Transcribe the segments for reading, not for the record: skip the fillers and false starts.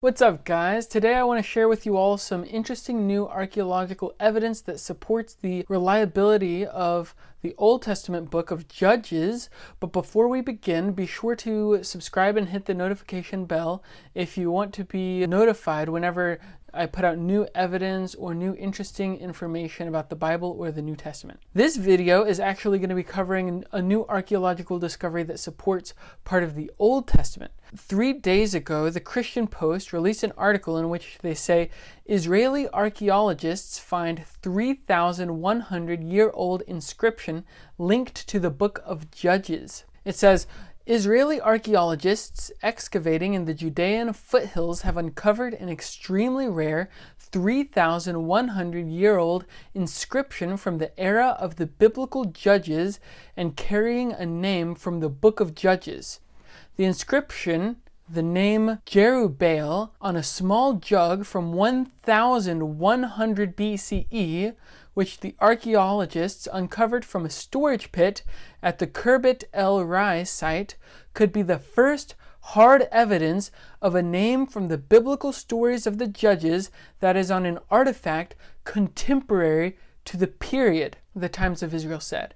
What's up, guys? Today I want to share with you all some interesting new archaeological evidence that supports the reliability of the Old Testament book of Judges. But before we begin, be sure to subscribe and hit the notification bell if you want to be notified whenever I put out new evidence or new interesting information about the Bible or the New Testament. This video is actually going to be covering a new archaeological discovery that supports part of the Old Testament. 3 days ago, the Christian Post released an article in which they say Israeli archaeologists find 3,100-year-old inscription linked to the book of Judges. It says, Israeli archaeologists excavating in the Judean foothills have uncovered an extremely rare 3,100-year-old inscription from the era of the biblical Judges and carrying a name from the book of Judges. The inscription, the name Jerubbaal, on a small jug from 1100 BCE, which the archaeologists uncovered from a storage pit at the Khirbet el-Rai site, could be the first hard evidence of a name from the biblical stories of the Judges that is on an artifact contemporary to the period the times of Israel said.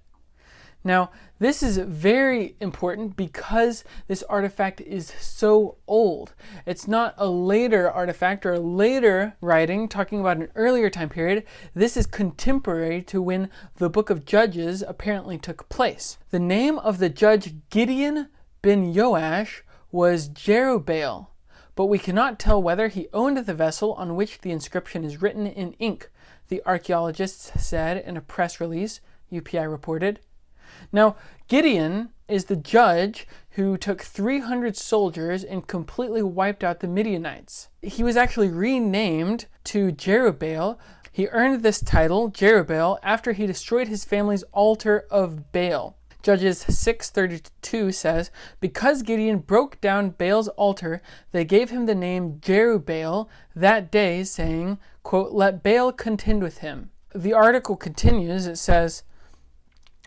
Now, this is very important because this artifact is so old. It's not a later artifact or a later writing talking about an earlier time period. This is contemporary to when the book of Judges apparently took place. The name of the judge Gideon ben Joash was Jerubbaal, but we cannot tell whether he owned the vessel on which the inscription is written in ink, the archaeologists said in a press release, UPI reported. Now, Gideon is the judge who took 300 soldiers and completely wiped out the Midianites. He was actually renamed to Jerubbaal. He earned this title, Jerubbaal, after he destroyed his family's altar of Baal. Judges 6:32 says, because Gideon broke down Baal's altar, they gave him the name Jerubbaal that day, saying, quote, let Baal contend with him. The article continues, it says,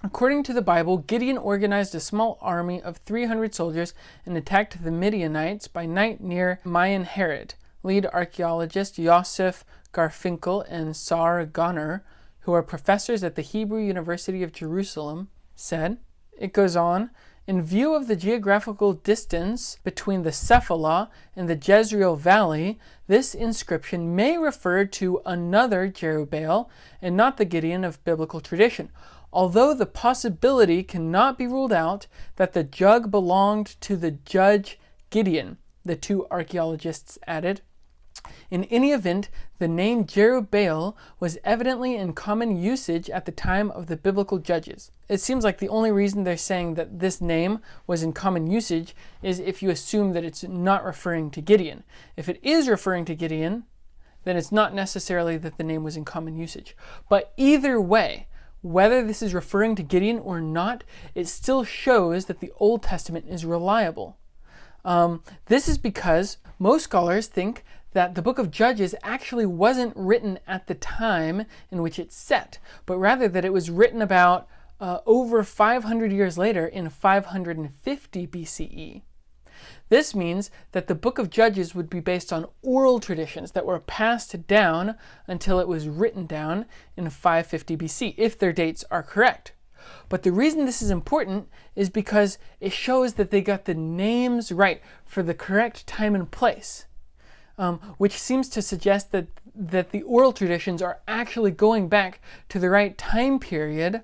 according to the Bible, Gideon organized a small army of 300 soldiers and attacked the Midianites by night near Mayan Herod. Lead archaeologist Yosef Garfinkel and Sar Goner, who are professors at the Hebrew University of Jerusalem, said, it goes on, in view of the geographical distance between the Cephala and the Jezreel Valley, this inscription may refer to another Jerubbaal and not the Gideon of biblical tradition, although the possibility cannot be ruled out that the jug belonged to the judge Gideon, the two archaeologists added. In any event, the name Jerubbaal was evidently in common usage at the time of the biblical judges. It seems like the only reason they're saying that this name was in common usage is if you assume that it's not referring to Gideon. If it is referring to Gideon, then it's not necessarily that the name was in common usage. But either way, whether this is referring to Gideon or not, it still shows that the Old Testament is reliable. This is because most scholars think that the book of Judges actually wasn't written at the time in which it's set, but rather that it was written about over 500 years later in 550 BCE. This means that the book of Judges would be based on oral traditions that were passed down until it was written down in 550 BC, if their dates are correct. But the reason this is important is because it shows that they got the names right for the correct time and place, which seems to suggest that the oral traditions are actually going back to the right time period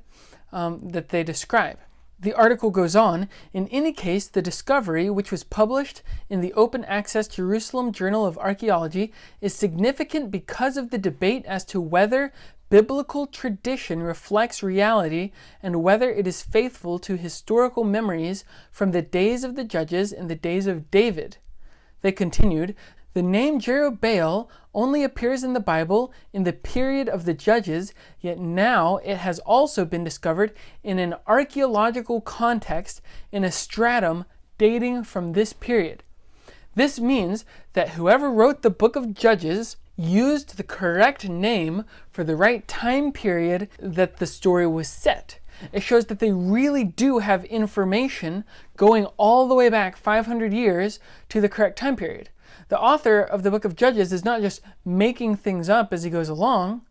that they describe. The article goes on, in any case, the discovery, which was published in the open access Jerusalem Journal of Archaeology, is significant because of the debate as to whether biblical tradition reflects reality and whether it is faithful to historical memories from the days of the Judges and the days of David. They continued, the name Jerubbaal only appears in the Bible in the period of the Judges, yet now it has also been discovered in an archaeological context in a stratum dating from this period. This means that whoever wrote the book of Judges used the correct name for the right time period that the story was set. It shows that they really do have information going all the way back 500 years to the correct time period. the author of the book of Judges is not just making things up as he goes along.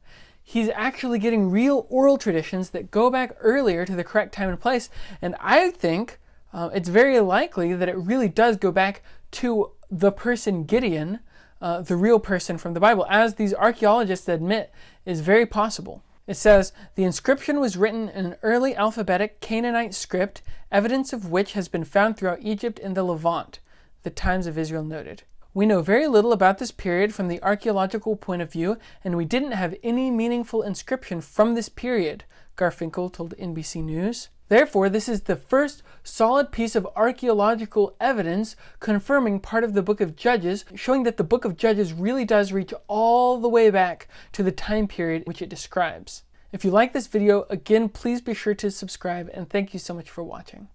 He's actually getting real oral traditions that go back earlier to the correct time and place. And I think it's very likely that it really does go back to the person Gideon, the real person from the Bible, as these archaeologists admit is very possible. It says, the inscription was written in an early alphabetic Canaanite script, evidence of which has been found throughout Egypt and the Levant, the times of Israel noted. We know very little about this period from the archaeological point of view, and we didn't have any meaningful inscription from this period, Garfinkel told NBC News. Therefore, this is the first solid piece of archaeological evidence confirming part of the book of Judges, showing that the book of Judges really does reach all the way back to the time period which it describes. If you like this video, again, please be sure to subscribe, and thank you so much for watching.